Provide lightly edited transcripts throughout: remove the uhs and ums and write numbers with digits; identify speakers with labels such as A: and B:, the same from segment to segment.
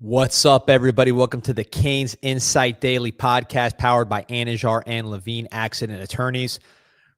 A: What's up, everybody? Welcome to the Canes Insight Daily podcast powered by Anajar and Levine Accident Attorneys.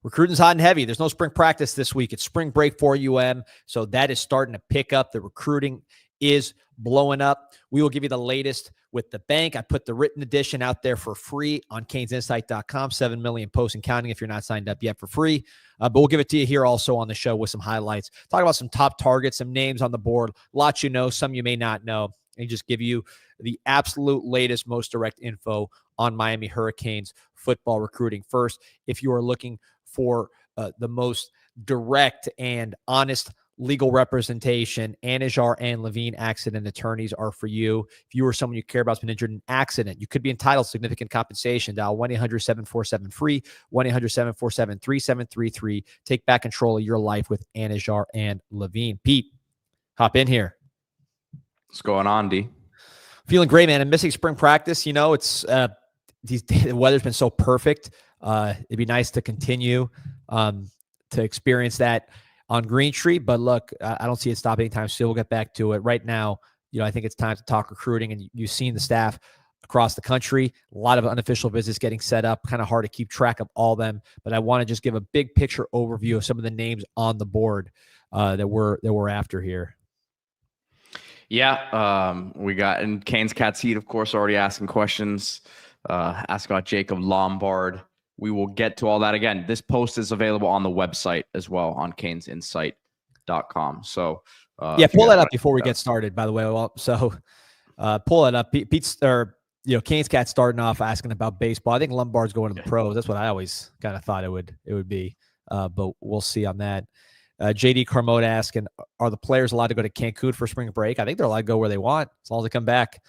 A: Recruiting's hot and heavy. There's no spring practice this week. It's spring break for UM, so that is starting to pick up. The recruiting is blowing up. We will give you the latest with the bank. I put the written edition out there for free on canesinsight.com. 7 million posts and counting if you're not signed up yet for free. But we'll give it to you here also on the show with some highlights. Talk about some top targets, some names on the board. Lots you know, some you may not know. And just give you the absolute latest, most direct info on Miami Hurricanes football recruiting. First, if you are looking for the most direct and honest legal representation, Anajar and Levine Accident Attorneys are for you. If you or someone you care about has been injured in an accident, you could be entitled to significant compensation. Dial 1-800-747-FREE, 1-800-747-3733. Take back control of your life with Anajar and Levine. Pete, hop in here.
B: What's going on, D?
A: Feeling great, man. I'm missing spring practice. You know, it's the weather's been so perfect. It'd be nice to continue to experience that on Green Street. But look, I don't see it stopping anytime soon. We'll get back to it. Right now, you know, I think it's time to talk recruiting, and you've seen the staff across the country. A lot of unofficial visits getting set up. Kind of hard to keep track of all of them. But I want to just give a big picture overview of some of the names on the board that we're after here.
B: Yeah, we got in Canes Cat Seat, of course, already asking questions. Ask about Jacob Lombard. We will get to all that again. This post is available on the website as well on canesinsight.com. So
A: pull that up before we get started. By the way, pull that up. Pete's Canes Cat starting off asking about baseball. I think Lombard's going to the pros. That's what I always kind of thought it would be. But we'll see on that. JD Carmode asking, are the players allowed to go to Cancun for spring break? I think they're allowed to go where they want as long as they come back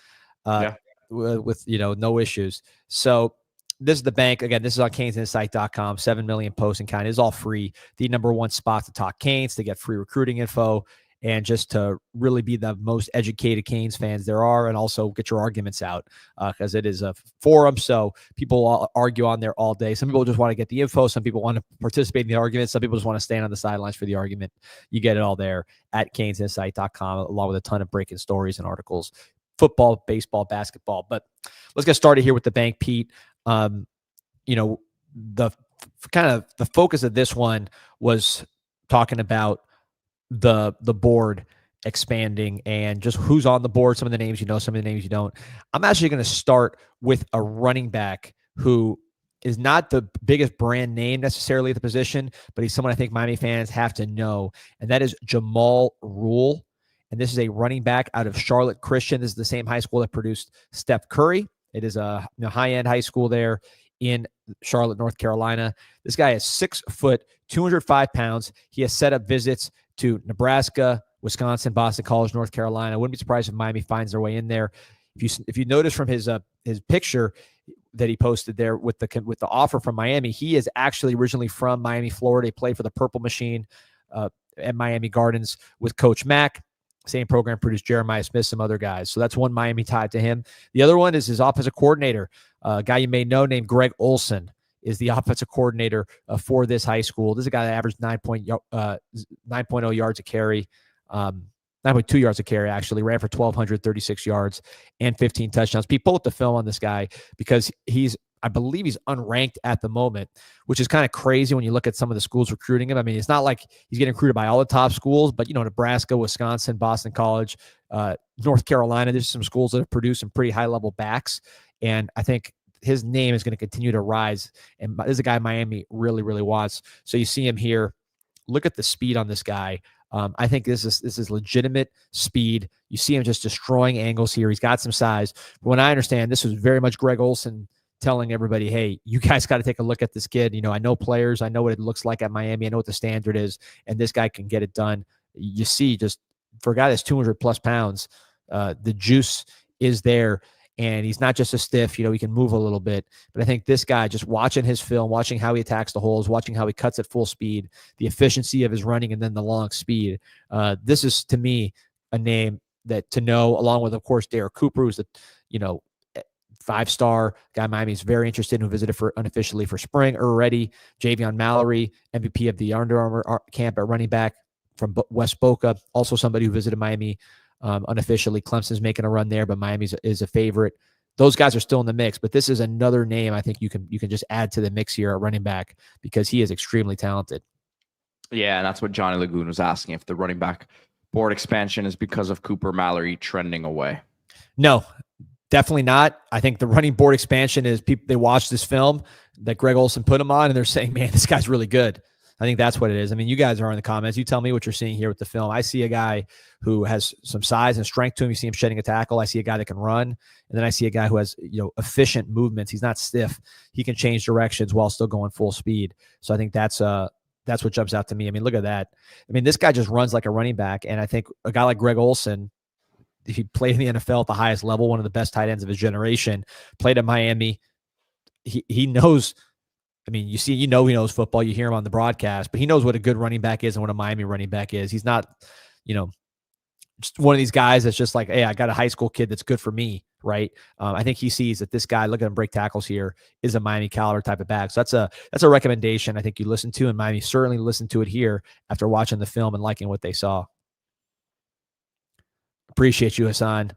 A: with no issues. So this is the bank. Again, this is on canesinsight.com. 7 million posts and counting. It's all free. The number one spot to talk Canes, to get free recruiting info, and just to really be the most educated Canes fans there are, and also get your arguments out because it is a forum. So people argue on there all day. Some people just want to get the info. Some people want to participate in the argument. Some people just want to stand on the sidelines for the argument. You get it all there at canesinsight.com, along with a ton of breaking stories and articles, football, baseball, basketball. But let's get started here with the bank, Pete. The focus of this one was talking about the board expanding and just who's on the board, some of the names you know, some of the names you don't. I'm actually going to start with a running back who is not the biggest brand name necessarily at the position, but he's someone I think Miami fans have to know, and that is Jamal Rule. And this is a running back out of Charlotte Christian. This is the same high school that produced Steph Curry. It is a high-end high school there in Charlotte, North Carolina. This guy is 6 foot, 205 pounds. He has set up visits to Nebraska, Wisconsin, Boston College, North Carolina. I wouldn't be surprised if Miami finds their way in there. If you notice from his picture that he posted there with the offer from Miami, he is actually originally from Miami, Florida. He played for the Purple Machine at Miami Gardens with Coach Mack. Same program produced Jeremiah Smith, some other guys. So that's one Miami tied to him. The other one is his offensive coordinator, a guy you may know named Greg Olson, is the offensive coordinator for this high school. This is a guy that averaged 9.0 yards a carry, 9.2 yards a carry, actually. Ran for 1,236 yards and 15 touchdowns. People pull up the film on this guy because I believe he's unranked at the moment, which is kind of crazy when you look at some of the schools recruiting him. I mean, it's not like he's getting recruited by all the top schools, but, Nebraska, Wisconsin, Boston College, North Carolina, there's some schools that have produced some pretty high-level backs, and I think his name is going to continue to rise, and this is a guy Miami really, really wants. So you see him here. Look at the speed on this guy. I think this is legitimate speed. You see him just destroying angles here. He's got some size. But when I understand, this was very much Greg Olson telling everybody, hey, you guys got to take a look at this kid. I know players. I know what it looks like at Miami. I know what the standard is, and this guy can get it done. You see, just for a guy that's 200-plus pounds, the juice is there. And he's not just a stiff, he can move a little bit. But I think this guy, just watching his film, watching how he attacks the holes, watching how he cuts at full speed, the efficiency of his running, and then the long speed. This is, to me, a name that to know, along with, of course, Derek Cooper, who's the, 5-star guy Miami is very interested in, who visited unofficially for spring already. Javion Mallory, MVP of the Under Armour camp at running back from West Boca, also somebody who visited Miami unofficially. Clemson's making a run there, but Miami is a favorite. Those guys are still in the mix, but this is another name I think you can just add to the mix here at running back because he is extremely talented.
B: Yeah, and that's what Johnny Lagoon was asking, if the running back board expansion is because of Cooper Mallory trending away.
A: No, definitely not. I think the running board expansion is people, they watch this film that Greg Olsen put him on and they're saying, man, this guy's really good. I think that's what it is. I mean, you guys are in the comments. You tell me what you're seeing here with the film. I see a guy who has some size and strength to him. You see him shedding a tackle. I see a guy that can run. And then I see a guy who has, efficient movements. He's not stiff. He can change directions while still going full speed. So I think that's what jumps out to me. I mean, look at that. I mean, this guy just runs like a running back. And I think a guy like Greg Olsen, if he played in the NFL at the highest level, one of the best tight ends of his generation, played at Miami. He knows. I mean, he knows football. You hear him on the broadcast, but he knows what a good running back is and what a Miami running back is. He's not, just one of these guys that's just like, hey, I got a high school kid that's good for me, right? I think he sees that this guy, look at him break tackles here, is a Miami caliber type of back. So that's a recommendation I think you listen to, and Miami certainly listened to it here after watching the film and liking what they saw. Appreciate you, Hassan.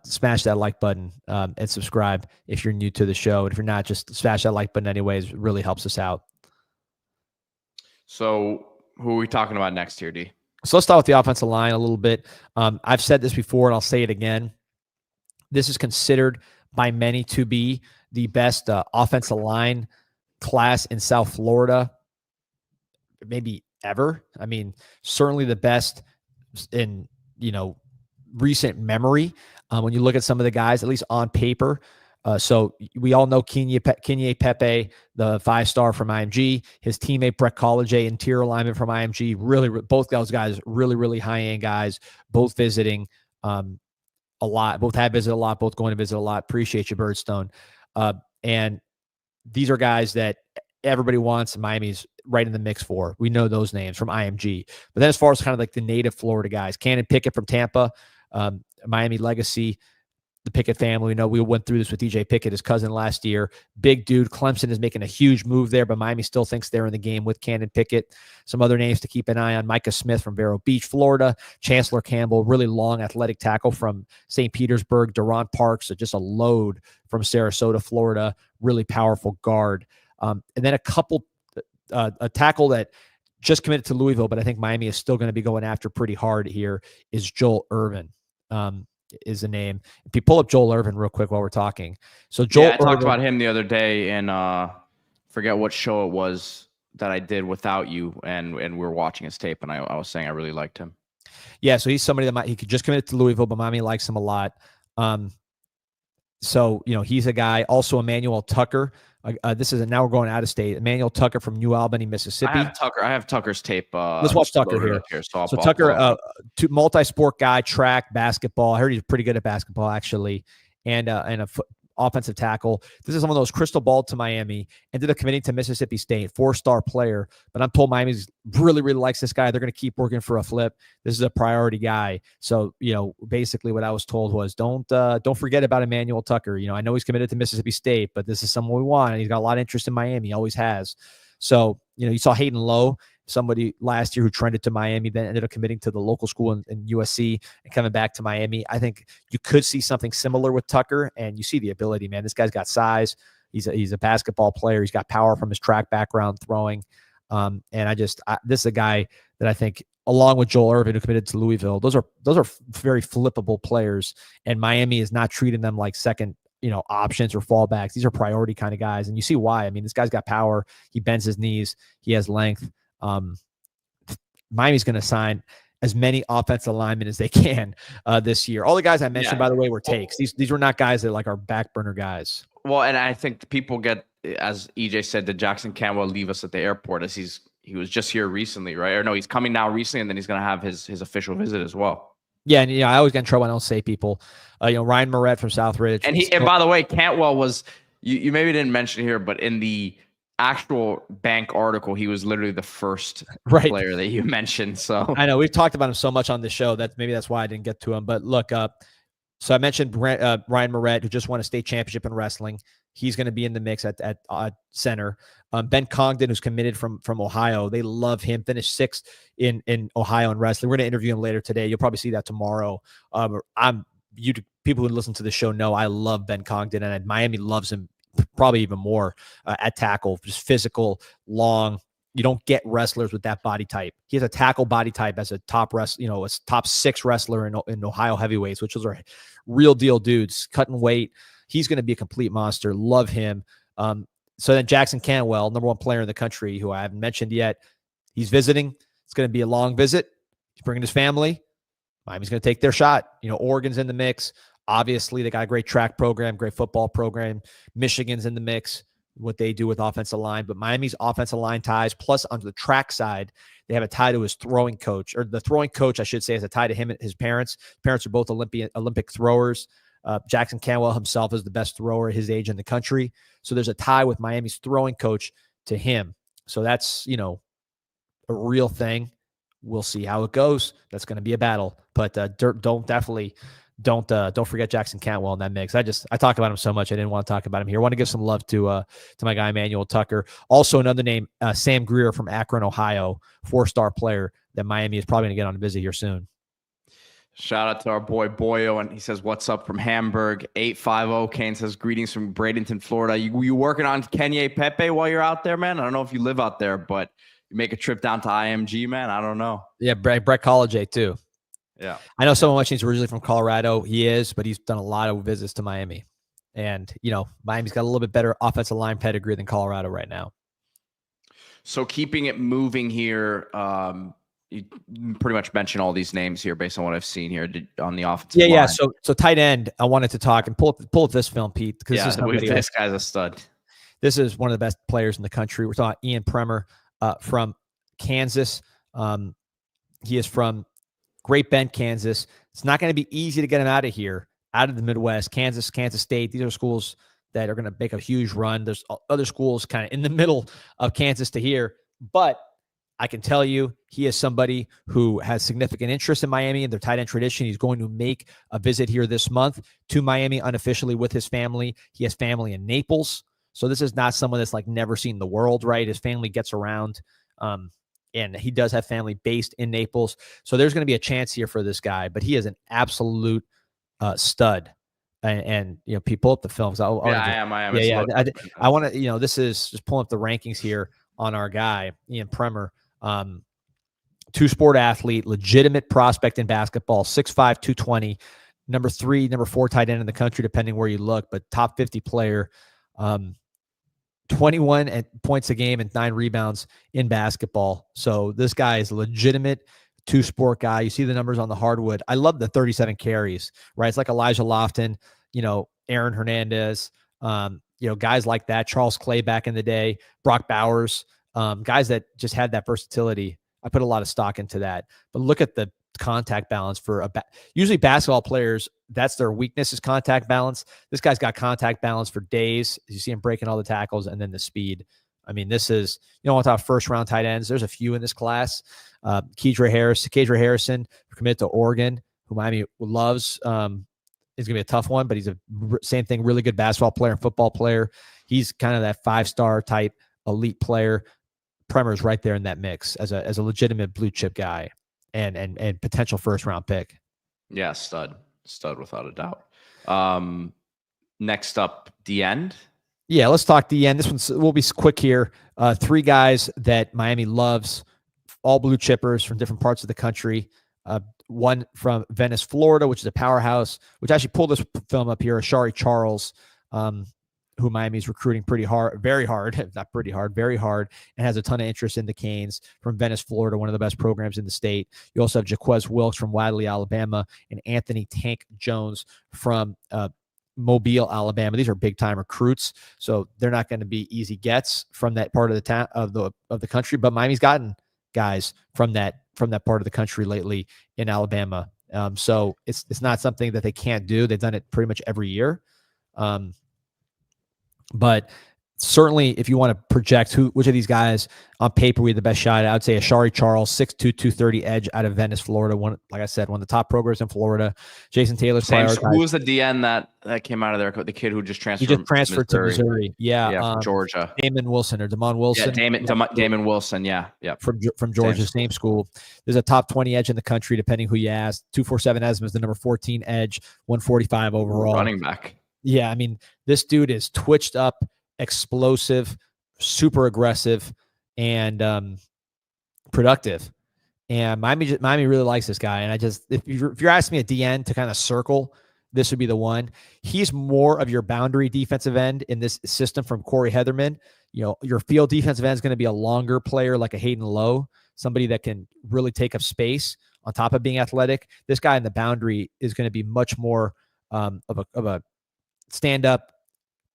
A: Smash that like button and subscribe if you're new to the show. And if you're not, just smash that like button anyways. It really helps us out.
B: So who are we talking about next here, D?
A: So let's start with the offensive line a little bit. I've said this before and I'll say it again. This is considered by many to be the best offensive line class in South Florida, maybe ever. I mean, certainly the best in, recent memory. When you look at some of the guys, at least on paper. So we all know Kenye Pepe, the 5-star from IMG, his teammate Brett College, interior lineman from IMG. Really, both those guys, really, really high-end guys, both visiting a lot. Both have visited a lot, both going to visit a lot. Appreciate you, Birdstone. And these are guys that everybody wants. Miami's right in the mix for. We know those names from IMG. But then as far as kind of like the native Florida guys, Cannon Pickett from Tampa, Miami legacy, the Pickett family. We know we went through this with DJ Pickett, his cousin, last year. Big dude. Clemson is making a huge move there, but Miami still thinks they're in the game with Cannon Pickett. Some other names to keep an eye on: Micah Smith from Vero Beach, Florida. Chancellor Campbell, really long athletic tackle from St. Petersburg. Durant Parks, just a load from Sarasota, Florida. Really powerful guard. And then a tackle that just committed to Louisville, but I think Miami is still going to be going after pretty hard here, is Joel Irvin. Is the name. If you pull up Joel Irvin real quick while we're talking. So Joel,
B: I talked about him the other day in forget what show it was that I did without you, and we were watching his tape, and I was saying I really liked him.
A: Yeah, so he's somebody that he could just commit to Louisville, but Miami likes him a lot. So he's a guy. Also, Emmanuel Tucker. Now we're going out of state. Emmanuel Tucker from New Albany, Mississippi.
B: I have Tucker's tape.
A: Let's watch Tucker here. So Tucker, multi-sport guy, track, basketball. I heard he's pretty good at basketball, actually, and a offensive tackle. This is one of those crystal ball to Miami. Ended up committing to Mississippi State, 4-star player. But I'm told Miami really, really likes this guy. They're going to keep working for a flip. This is a priority guy. So, basically what I was told was don't forget about Emmanuel Tucker. I know he's committed to Mississippi State, but this is someone we want. And he's got a lot of interest in Miami. He always has. So, you saw Hayden Lowe, somebody last year who trended to Miami, then ended up committing to the local school in USC and coming back to Miami. I think you could see something similar with Tucker, and you see the ability, man. This guy's got size. He's a basketball player. He's got power from his track background throwing. And this is a guy that I think, along with Joel Irvin, who committed to Louisville, those are very flippable players, and Miami is not treating them like second options or fallbacks. These are priority kind of guys. And you see why. I mean, this guy's got power. He bends his knees. He has length. Miami's going to sign as many offensive linemen as they can this year. All the guys I mentioned, by the way, were takes. These were not guys that are back burner guys.
B: Well, and I think people get, as EJ said, did Jackson Campbell leave us at the airport as he was just here recently, right? Or no, he's coming now recently, and then he's going to have his official visit as well.
A: Yeah, and I always get in trouble when I don't say people. Ryan Moret from Southridge.
B: And by the way, Cantwell was, you maybe didn't mention here, but in the actual bank article, he was literally the first player that you mentioned. So
A: I know we've talked about him so much on the show that maybe that's why I didn't get to him. But look, So I mentioned Ryan Moret, who just won a state championship in wrestling. He's going to be in the mix at center. Ben Congdon, who's committed from Ohio. They love him. Finished 6th in Ohio in wrestling. We're going to interview him later today. You'll probably see that tomorrow. People who listen to the show know I love Ben Congdon, and Miami loves him probably even more at tackle. Just physical, long. You don't get wrestlers with that body type. He has a tackle body type as a top a top 6 wrestler in Ohio heavyweights, which are real deal dudes, cutting weight. He's going to be a complete monster. Love him. So then Jackson Cantwell, number 1 player in the country, who I haven't mentioned yet, he's visiting. It's going to be a long visit. He's bringing his family. Miami's going to take their shot. Oregon's in the mix. Obviously, they got a great track program, great football program. Michigan's in the mix, what they do with offensive line. But Miami's offensive line ties, plus on the track side, they have a tie to his throwing coach, or the throwing coach, I should say, has a tie to him and his parents. His parents are both Olympic throwers. Jackson Cantwell himself is the best thrower at his age in the country. So there's a tie with Miami's throwing coach to him. So that's, a real thing. We'll see how it goes. That's going to be a battle. But don't forget Jackson Cantwell in that mix. I talk about him so much. I didn't want to talk about him here. I want to give some love to my guy, Emmanuel Tucker. Also another name, Sam Greer from Akron, Ohio, 4-star player that Miami is probably going to get on a visit here soon.
B: Shout out to our boy Boyo, and he says, "What's up from Hamburg?" 850 Kane says, "Greetings from Bradenton, Florida." You working on Kenye Pepe while you're out there, man? I don't know if you live out there, but you make a trip down to IMG, man. I don't know.
A: Yeah, Brett College too.
B: Yeah,
A: I know someone watching is originally from Colorado. He is, but he's done a lot of visits to Miami, and Miami's got a little bit better offensive line pedigree than Colorado right now.
B: So keeping it moving here. You pretty much mentioned all these names here based on what I've seen here on the offensive line.
A: Yeah. So tight end, I wanted to talk and pull up this film, Pete, because
B: this guy's a stud.
A: This is one of the best players in the country. We're talking Ian Premer from Kansas. He is from Great Bend, Kansas. It's not going to be easy to get him out of here, out of the Midwest. Kansas State. These are schools that are going to make a huge run. There's other schools kind of in the middle of Kansas to here, but I can tell you he is somebody who has significant interest in Miami and their tight end tradition. He's going to make a visit here this month to Miami unofficially with his family. He has family in Naples. So this is not someone that's like never seen the world, right? His family gets around, and he does have family based in Naples. So there's going to be a chance here for this guy, but he is an absolute stud. And people up the films. I am. I want to, this is just pulling up the rankings here on our guy, Ian Premer. 2-sport athlete, legitimate prospect in basketball, 6'5", 220, number 3, number 4 tight end in the country, depending where you look, but top 50 player, 21 points a game and 9 rebounds in basketball. So this guy is a legitimate 2-sport guy. You see the numbers on the hardwood. I love the 37 carries, right? It's like Elijah Lofton, Aaron Hernandez, guys like that, Charles Clay back in the day, Brock Bowers, guys that just had that versatility. I put a lot of stock into that. But look at the contact balance for usually basketball players. That's their weakness, is contact balance. This guy's got contact balance for days. You see him breaking all the tackles, and then the speed. I mean, this is, on top of first-round tight ends. There's a few in this class. Kedra Harrison, committed to Oregon, who Miami loves. Is going to be a tough one, but he's same thing, really good basketball player and football player. He's kind of that 5-star type elite player. Premer is right there in that mix as a legitimate blue chip guy and potential first-round pick.
B: Yeah, stud without a doubt. Next up, the end.
A: Yeah, let's talk the end. This we'll be quick here. 3 guys that Miami loves, all blue chippers from different parts of the country. One from Venice, Florida, which is a powerhouse, which actually pulled this film up here, Ashari Charles, who Miami's recruiting very hard, and has a ton of interest in the Canes, from Venice, Florida, one of the best programs in the state. You also have Jaquez Wilkes from Wadley, Alabama, and Anthony Tank Jones from Mobile, Alabama. These are big-time recruits, so they're not going to be easy gets from that part of the town of the country. But Miami's gotten guys from that part of the country lately in Alabama. So it's not something that they can't do. They've done it pretty much every year. But certainly, if you want to project which of these guys on paper we had the best shot, I would say Ashari Charles, 6'2", 230 edge out of Venice, Florida. Like I said, one of the top programs in Florida. Jason Taylor's prioritized.
B: Who was the DN that came out of there? The kid who just transferred.
A: He just transferred to Missouri. Yeah,
B: from Georgia.
A: Damon Wilson or Damon Wilson.
B: Yeah, Damon Wilson. Yeah.
A: From Georgia, same school. There's a top 20 edge in the country, depending who you ask. 247 has him as the number 14 edge, 145 overall.
B: Running back.
A: Yeah, I mean, this dude is twitched up, explosive, super aggressive, and productive. And Miami really likes this guy. And if you're asking me a DN to kind of circle, this would be the one. He's more of your boundary defensive end in this system from Corey Heatherman. You know, your field defensive end is going to be a longer player like a Hayden Lowe, somebody that can really take up space on top of being athletic. This guy in the boundary is going to be much more of a stand-up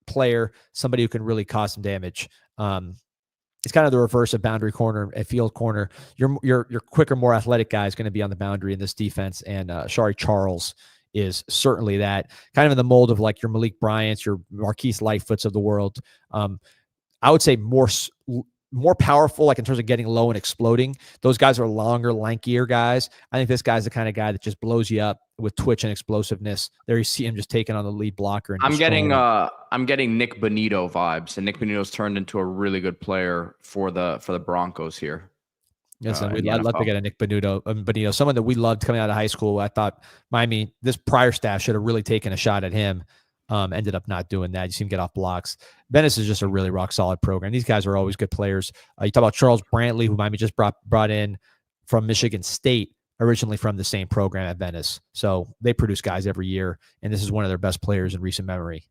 A: player, somebody who can really cause some damage. It's kind of the reverse of boundary corner and field corner. Your quicker, more athletic guy is going to be on the boundary in this defense, and Shari Charles is certainly that, kind of in the mold of like your Malik Bryant's, your Marquise Lightfoots of the world. I would say more powerful, like in terms of getting low and exploding. Those guys are longer, lankier guys. I think this guy's the kind of guy that just blows you up with twitch and explosiveness. There you see him just taking on the lead blocker. And
B: I'm getting Nick Bonito vibes, and Nick Bonito's turned into a really good player for the Broncos here.
A: Yes, I'd love to get a Nick Bonito, someone that we loved coming out of high school. I thought Miami, this prior staff should have really taken a shot at him. Ended up not doing that. You see him get off blocks. Venice is just a really rock solid program. These guys are always good players. You talk about Charles Brantley, who Miami just brought in from Michigan State, originally from the same program at Venice. So they produce guys every year, and this is one of their best players in recent memory.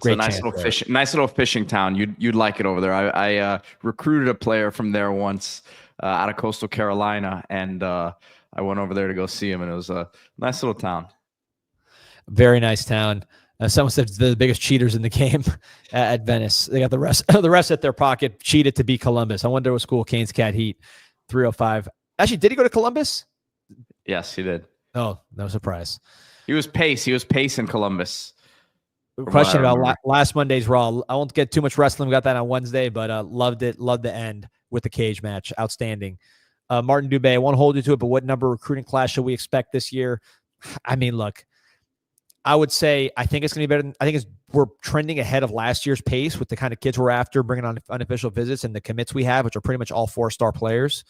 B: Great, nice little fishing town. You'd like it over there. I recruited a player from there once out of Coastal Carolina, and I went over there to go see him, and it was a nice little town.
A: Very nice town. Someone said the biggest cheaters in the game at Venice. They got the rest at their pocket, cheated to beat Columbus. I wonder what school Canes Cat Heat 305. Actually, did he go to Columbus?
B: Yes, he did.
A: Oh, no surprise.
B: He was pace in Columbus.
A: Question about last Monday's Raw. I won't get too much wrestling. We got that on Wednesday, but loved it. Loved the end with the cage match. Outstanding. Martin Dubé, I won't hold you to it, but what number recruiting class should we expect this year? I mean, look, I would say I think it's going to be better. We're trending ahead of last year's pace with the kind of kids we're after, bringing on unofficial visits and the commits we have, which are pretty much all 4-star players.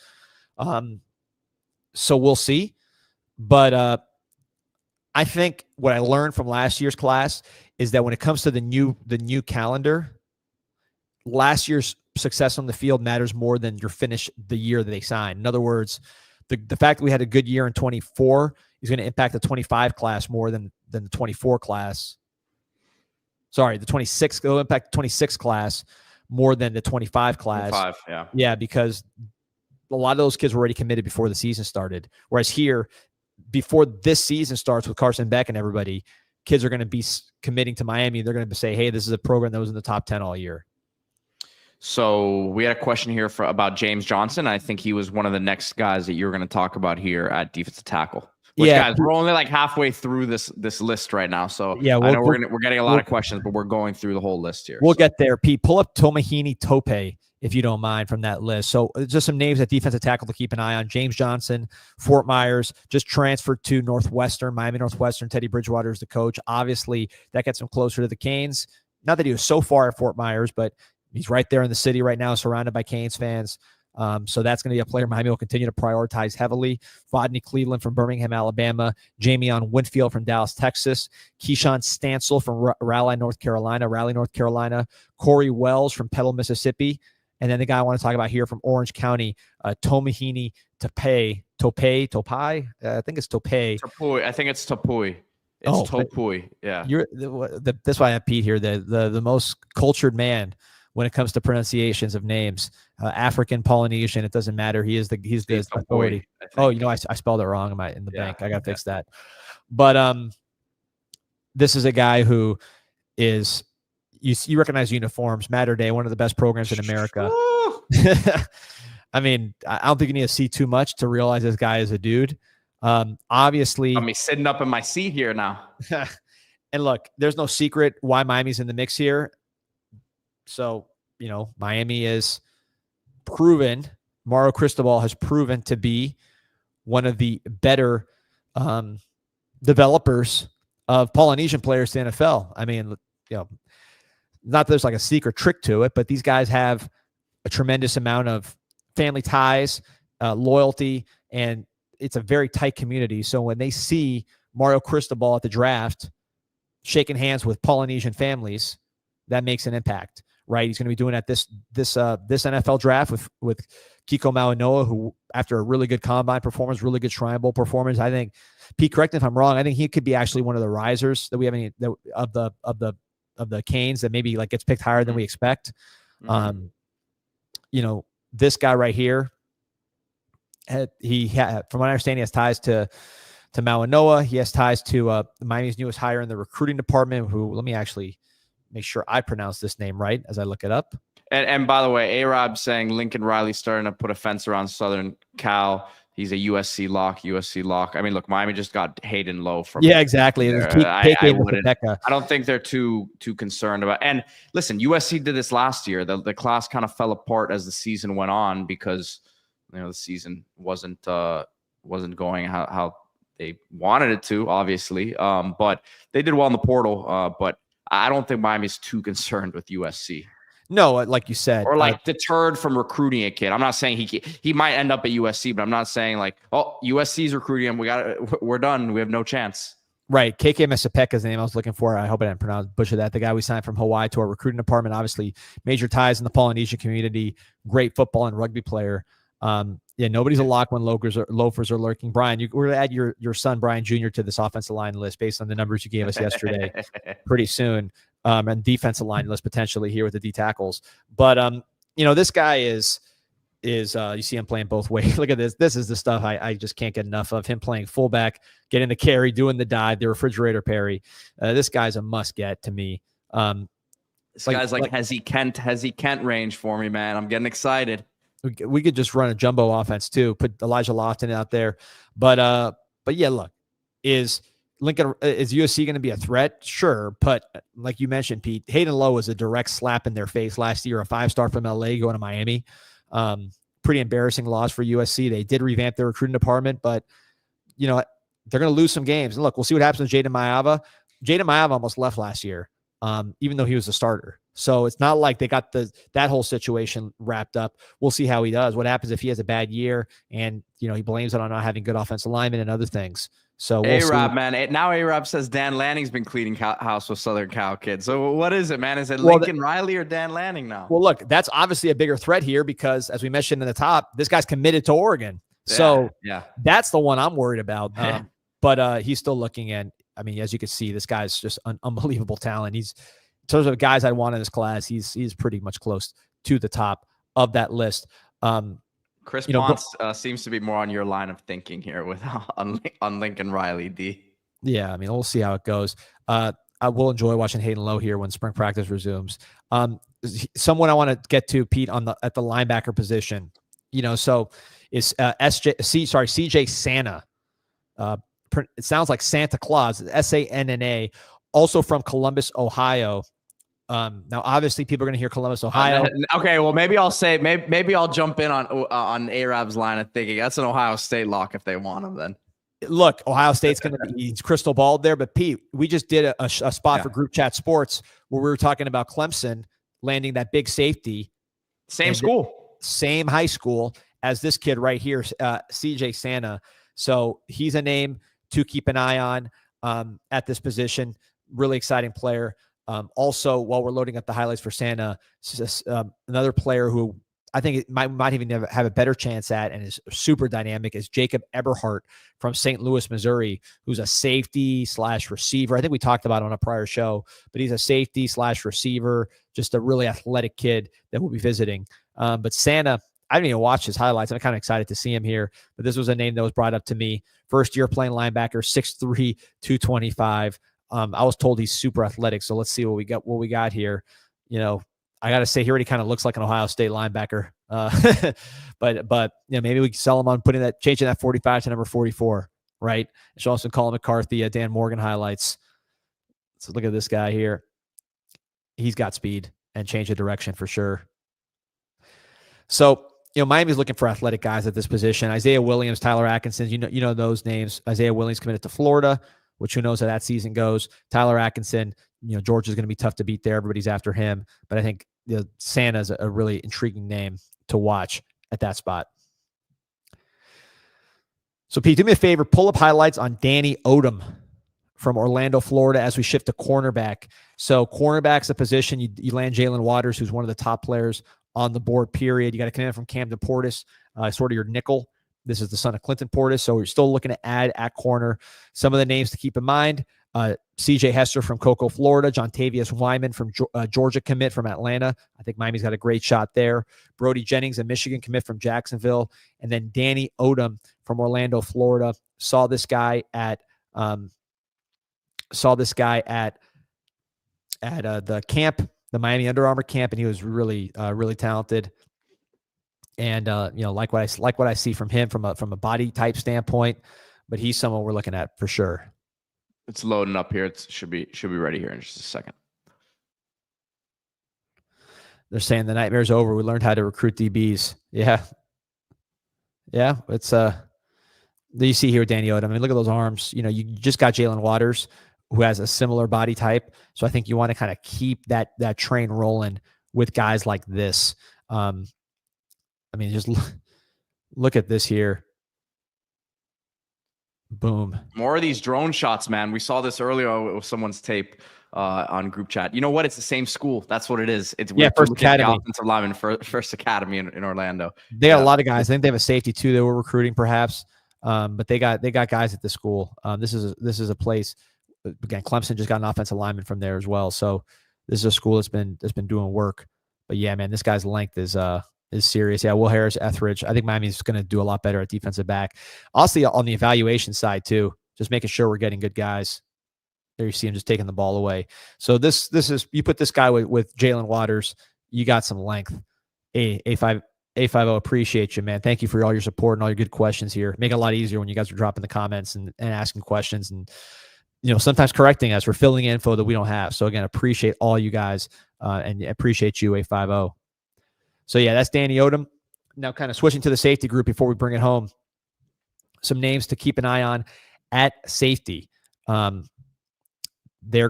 A: So we'll see. But I think what I learned from last year's class is that when it comes to the new calendar, last year's success on the field matters more than your finish the year that they signed. In other words, the fact that we had a good year in 24 is going to impact the 25 class more than the 24 class. Sorry, the 26 will impact the 26 class more than the 25 class.
B: 25, yeah.
A: Yeah, because a lot of those kids were already committed before the season started. Whereas here, before this season starts with Carson Beck and everybody, kids are going to be committing to Miami. They're going to say, hey, this is a program that was in the top 10 all year.
B: So we had a question here about James Johnson. I think he was one of the next guys that you're going to talk about here at defensive tackle. Which, guys, we're only like halfway through this list right now. So yeah, I know we're getting a lot of questions, but we're going through the whole list here.
A: We'll get there. Pete, pull up Tomahini Tope, if you don't mind, from that list. So just some names at defensive tackle to keep an eye on. James Johnson, Fort Myers, just transferred to Northwestern, Miami Northwestern. Teddy Bridgewater is the coach. Obviously, that gets him closer to the Canes. Not that he was so far at Fort Myers, but he's right there in the city right now, surrounded by Canes fans. So that's going to be a player Miami will continue to prioritize heavily. Rodney Cleveland from Birmingham, Alabama. Jamion Winfield from Dallas, Texas. Keyshawn Stansel from Raleigh, North Carolina. Corey Wells from Petal, Mississippi. And then the guy I want to talk about here from Orange County, Tomahini Topai. I think it's Topay.
B: Topui. I think it's Topui. It's Topui. Yeah.
A: That's why I have Pete here, the most cultured man when it comes to pronunciations of names. African, Polynesian, it doesn't matter. He's the authority. Oh, I spelled it wrong in the bank. I got to fix that. But this is a guy who is you recognize uniforms. Matter Day, one of the best programs in America. I mean, I don't think you need to see too much to realize this guy is a dude. Obviously,
B: I'm sitting up in my seat here now.
A: And look, there's no secret why Miami's in the mix here. So, Miami is proven, Mario Cristobal has proven to be one of the better developers of Polynesian players to NFL. I mean, not that there's like a secret trick to it, but these guys have a tremendous amount of family ties, loyalty, and it's a very tight community. So when they see Mario Cristobal at the draft shaking hands with Polynesian families, that makes an impact, right? He's going to be doing at this NFL draft with Kiko Mauanoa, who after a really good combine performance, really good Shrine Bowl performance, I think, Pete, correct me if I'm wrong, I think he could be actually one of the risers that we have of the Canes that maybe like gets picked higher than we expect. Mm-hmm. This guy right here, from what I understand, he has ties to Mauanoa. He has ties to Miami's newest hire in the recruiting department, who, let me actually make sure I pronounce this name right as I look it up.
B: And by the way, A-Rob saying Lincoln Riley's starting to put a fence around Southern Cal. He's a USC lock. I mean, look, Miami just got Hayden Lowe from.
A: Yeah, exactly.
B: I don't think they're too concerned about. And listen, USC did this last year. The class kind of fell apart as the season went on because the season wasn't going how they wanted it to, obviously. But they did well in the portal. But I don't think Miami's too concerned with USC.
A: No, like you said,
B: or like deterred from recruiting a kid. I'm not saying he might end up at USC, but I'm not saying like, oh, USC's recruiting him. We're done. We have no chance.
A: Right. KK Mesapeka's the name I was looking for. I hope I didn't butcher that. The guy we signed from Hawaii to our recruiting department, obviously major ties in the Polynesian community, great football and rugby player. Nobody's a lock when loafers are lurking. Brian, we're going to add your son, Brian Jr., to this offensive line list based on the numbers you gave us yesterday pretty soon. And defensive line list potentially here with the D tackles. But, this guy is you see him playing both ways. Look at this. This is the stuff I just can't get enough of. Him playing fullback, getting the carry, doing the dive, the refrigerator parry. This guy's a must get to me.
B: This guy's like Hezzy Kent range for me, man. I'm getting excited.
A: We could just run a jumbo offense too. Put Elijah Lofton out there, but yeah, look, is USC going to be a threat? Sure, but like you mentioned, Pete, Hayden Lowe was a direct slap in their face last year. A 5-star from LA going to Miami. Pretty embarrassing loss for USC. They did revamp their recruiting department, but they're going to lose some games. And look, we'll see what happens with Jaden Maiava. Jaden Maiava almost left last year, even though he was a starter. So it's not like they got that whole situation wrapped up. We'll see how he does. What happens if he has a bad year and, he blames it on not having good offensive linemen and other things. So we'll
B: A-Rob, man. Now A-Rob says Dan Lanning's been cleaning house with Southern Cal kids. So what is it, man? Is it Lincoln Riley or Dan Lanning now?
A: Well, look, that's obviously a bigger threat here because, as we mentioned in the top, this guy's committed to Oregon. So that's the one I'm worried about. But he's still looking at, I mean, as you can see, this guy's just an unbelievable talent. He's, in terms of guys I want in this class, he's pretty much close to the top of that list.
B: Chris Ponce seems to be more on your line of thinking here with on Lincoln Riley, D.
A: Yeah, I mean, we'll see how it goes. I will enjoy watching Hayden Lowe here when spring practice resumes. Someone I want to get to, Pete, at the linebacker position. So is CJ Santa. It sounds like Santa Claus. SANNA. Also from Columbus, Ohio. Now, obviously, people are going to hear Columbus, Ohio.
B: Okay, well, maybe I'll jump in on A-Rob's line of thinking. That's an Ohio State lock if they want him. Then
A: look, Ohio State's going to be crystal balled there. But Pete, we just did a spot for Group Chat Sports where we were talking about Clemson landing that big safety,
B: same school,
A: same high school as this kid right here, CJ Santa. So he's a name to keep an eye on at this position. Really exciting player. Also, while we're loading up the highlights for Santa, another player who I think it might even have a better chance at and is super dynamic is Jacob Eberhardt from St. Louis, Missouri, who's a safety/receiver. I think we talked about it on a prior show, but he's a safety/receiver, just a really athletic kid that we'll be visiting. But Santa, I didn't even watch his highlights. I'm kind of excited to see him here, but this was a name that was brought up to me. First year playing linebacker, 6'3", 225. I was told he's super athletic, so let's see what we got here. I got to say, he already kind of looks like an Ohio State linebacker. But maybe we can sell him on changing that 45 to number 44, right? Show us some Colin McCarthy, Dan Morgan highlights. So look at this guy here. He's got speed, change the direction for sure. So, Miami's looking for athletic guys at this position. Isaiah Williams, Tyler Atkinson, you know those names. Isaiah Williams committed to Florida, which who knows how that season goes. Tyler Atkinson, Georgia's going to be tough to beat there. Everybody's after him. But I think Santa's a really intriguing name to watch at that spot. So, Pete, do me a favor. Pull up highlights on Danny Odom from Orlando, Florida, as we shift to cornerback. So, cornerback's a position. You land Jalen Waters, who's one of the top players on the board, period. You got to come in from Camden Portis, sort of your nickel. This is the son of Clinton Portis. So we're still looking to add at corner. Some of the names to keep in mind, CJ Hester from Cocoa, Florida, Jontavius Wyman from Georgia commit from Atlanta. I think Miami's got a great shot there. Brody Jennings, a Michigan commit from Jacksonville. And then Danny Odom from Orlando, Florida. Saw this guy at the camp, the Miami Under Armour camp, and he was really, really talented. And like what I see from him from a body type standpoint, but he's someone we're looking at for sure.
B: It's loading up here. It should be ready here in just a second.
A: They're saying the nightmare's over. We learned how to recruit DBs. Yeah. It's you see here with Danny Odom. I mean, look at those arms. You just got Jalen Waters, who has a similar body type. So I think you want to kind of keep that train rolling with guys like this. Just look at this here. Boom.
B: More of these drone shots, man. We saw this earlier with someone's tape on group chat. You know what? It's the same school. That's what it is. It's
A: First Academy.
B: Offensive lineman, First Academy in Orlando.
A: They got a lot of guys. I think they have a safety too. They were recruiting perhaps, but they got guys at the school. This is a place. Again, Clemson just got an offensive lineman from there as well. So this is a school that's been doing work. But yeah, man, this guy's length is serious. Yeah, Will Harris, Etheridge. I think Miami's going to do a lot better at defensive back. Also, on the evaluation side too, just making sure we're getting good guys. There you see him just taking the ball away. So this is, you put this guy with Jalen Waters, you got some length. A50, appreciate you, man. Thank you for all your support and all your good questions here. Make it a lot easier when you guys are dropping the comments and asking questions and sometimes correcting us. We're filling info that we don't have. So again, appreciate all you guys and appreciate you, A50. So yeah, that's Danny Odom. Now kind of switching to the safety group before we bring it home. Some names to keep an eye on at safety. This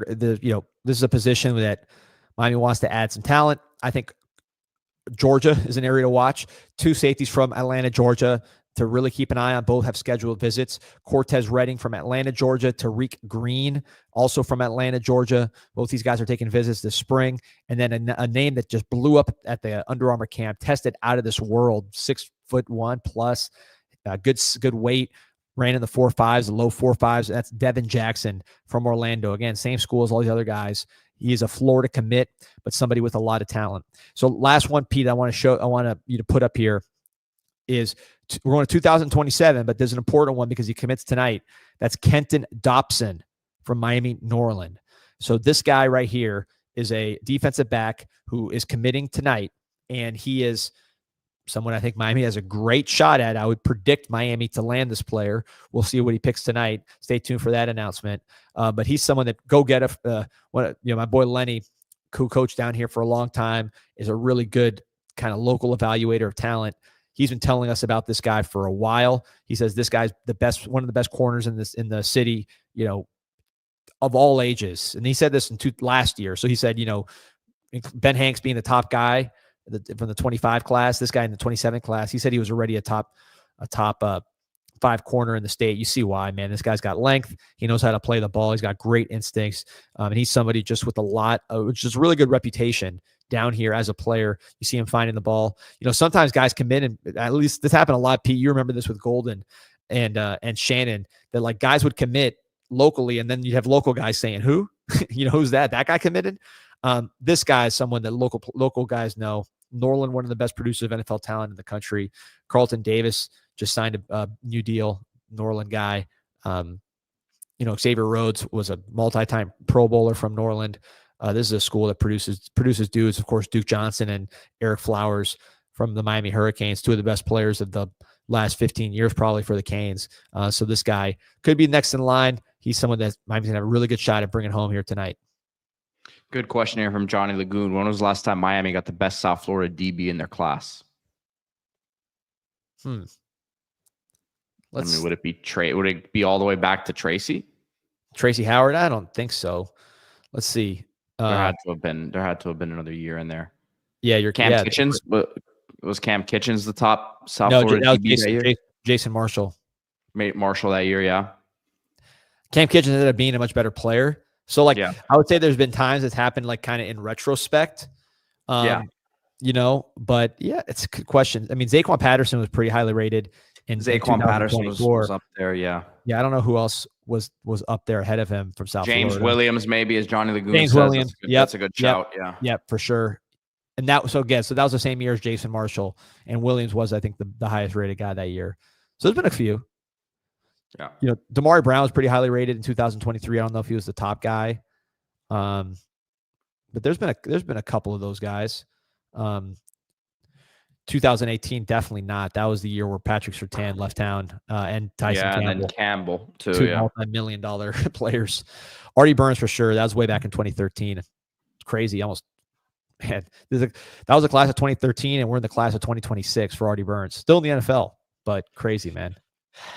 A: is a position that Miami wants to add some talent. I think Georgia is an area to watch. Two safeties from Atlanta, Georgia, to really keep an eye on. Both have scheduled visits. Cortez Redding from Atlanta, Georgia. Tariq Green, also from Atlanta, Georgia. Both these guys are taking visits this spring. And then a name that just blew up at the Under Armour camp, tested out of this world, 6'1" plus, good weight, ran in the 4.5s, the low 4.5s. That's Devin Jackson from Orlando. Again, same school as all these other guys. He is a Florida commit, but somebody with a lot of talent. So last one, Pete, I want you to put up here is we're going to 2027, but there's an important one because he commits tonight. That's Kenton Dobson from Miami Norland. So this guy right here is a defensive back who is committing tonight, and he is someone I think Miami has a great shot at. I would predict Miami to land this player. We'll see what he picks tonight. Stay tuned for that announcement. But he's someone that go get my boy Lenny, who coached down here for a long time, is a really good kind of local evaluator of talent. He's been telling us about this guy for a while. He says this guy's one of the best corners in the city, of all ages. And he said this last year. So he said, Ben Hanks being the top guy from the 25 class, this guy in the 27 class, he said he was already a top 5 corner in the state. You see why, man. This guy's got length. He knows how to play the ball. He's got great instincts. And he's somebody just with just really good reputation down here as a player. You see him finding the ball. Sometimes guys commit, and at least this happened a lot, Pete. You remember this with Golden and Shannon, that like guys would commit locally, and then you have local guys saying, who? Who's that? That guy committed? This guy is someone that local guys know. Norland, one of the best producers of NFL talent in the country. Carlton Davis just signed a new deal. Norland guy. Xavier Rhodes was a multi-time Pro Bowler from Norland. This is a school that produces dudes. Of course, Duke Johnson and Eric Flowers from the Miami Hurricanes, two of the best players of the last 15 years, probably for the Canes. So this guy could be next in line. He's someone that Miami's gonna have a really good shot at bringing home here tonight.
B: Good question here from Johnny Lagoon. When was the last time Miami got the best South Florida DB in their class? Would it be Would it be all the way back to Tracy?
A: Tracy Howard? I don't think so. Let's see.
B: There had to have been another year in there.
A: Yeah,
B: Kitchens. Was Cam Kitchens the top South Florida DB that year?
A: Jason Marshall.
B: Marshall that year, yeah.
A: Cam Kitchens ended up being a much better player. So, I would say there's been times it's happened like kind of in retrospect. But yeah, it's a good question. I mean, Zaquan Patterson was pretty highly rated.
B: Zaquan Patterson was up there, yeah.
A: Yeah, I don't know who else was up there ahead of him from South Florida.
B: James Williams, maybe, as Johnny Lagoon
A: James
B: says.
A: Williams.
B: That's a good shout, yeah.
A: Yep, for sure. And that was the same year as Jason Marshall, and Williams was, I think, the highest rated guy that year. So there's been a few. Yeah. Damari Brown was pretty highly rated in 2023. I don't know if he was the top guy. But there's been a couple of those guys. 2018, definitely not. That was the year where Patrick Surtain left town, and Tyson Campbell.
B: And then Campbell too.
A: Two multi-million-dollar players. Artie Burns for sure. That was way back in 2013. It's crazy. Almost, man. That was a class of 2013, and we're in the class of 2026 for Artie Burns. Still in the NFL, but crazy, man.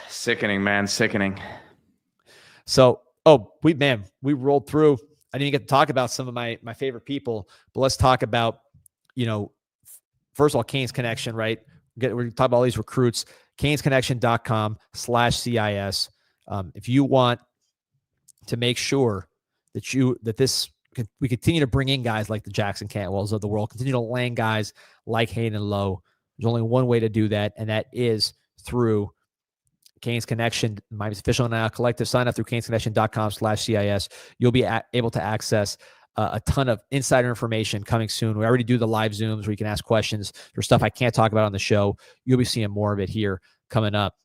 B: Sickening, man. Sickening.
A: So, we rolled through. I didn't even get to talk about some of my favorite people, but let's talk about, first of all, Canes Connection, right? We're going to talk about all these recruits. CanesConnection.com/CIS. If you want to make sure that we continue to bring in guys like the Jackson Cantwells of the world, continue to land guys like Hayden Lowe. There's only one way to do that, and that is through Canes Connection, Miami's official now collective. Sign up through CanesConnection.com/CIS. You'll be able to access a ton of insider information coming soon. We already do the live Zooms where you can ask questions. There's stuff I can't talk about on the show. You'll be seeing more of it here coming up.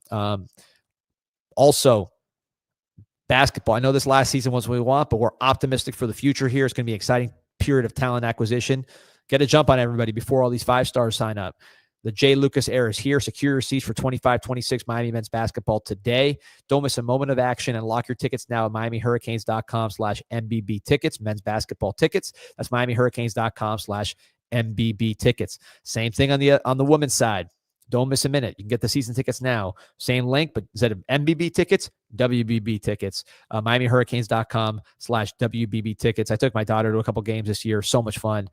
A: Also, basketball. I know this last season wasn't what we want, but we're optimistic for the future here. It's going to be an exciting period of talent acquisition. Get a jump on everybody before all these 5-stars sign up. The Jay Lucas era is here. Secure your seats for 25-26 Miami men's basketball today. Don't miss a moment of action and lock your tickets now at MiamiHurricanes.com/MBB tickets, men's basketball tickets. That's MiamiHurricanes.com/MBB tickets. Same thing on the women's side. Don't miss a minute. You can get the season tickets now. Same link, but instead of MBB tickets, WBB tickets. MiamiHurricanes.com/WBB tickets. I took my daughter to a couple games this year. So much fun.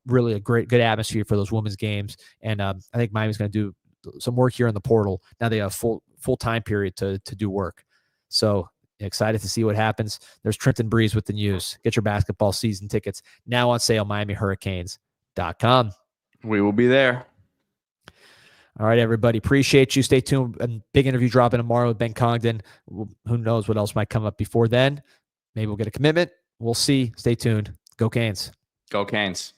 A: Really a good atmosphere for those women's games. And I think Miami's going to do some work here in the portal. Now they have full time period to do work. So excited to see what happens. There's Trenton Breeze with the news. Get your basketball season tickets now on sale, MiamiHurricanes.com.
B: We will be there.
A: All right, everybody. Appreciate you. Stay tuned. A big interview dropping tomorrow with Ben Congdon. Who knows what else might come up before then. Maybe we'll get a commitment. We'll see. Stay tuned. Go Canes.
B: Go Canes.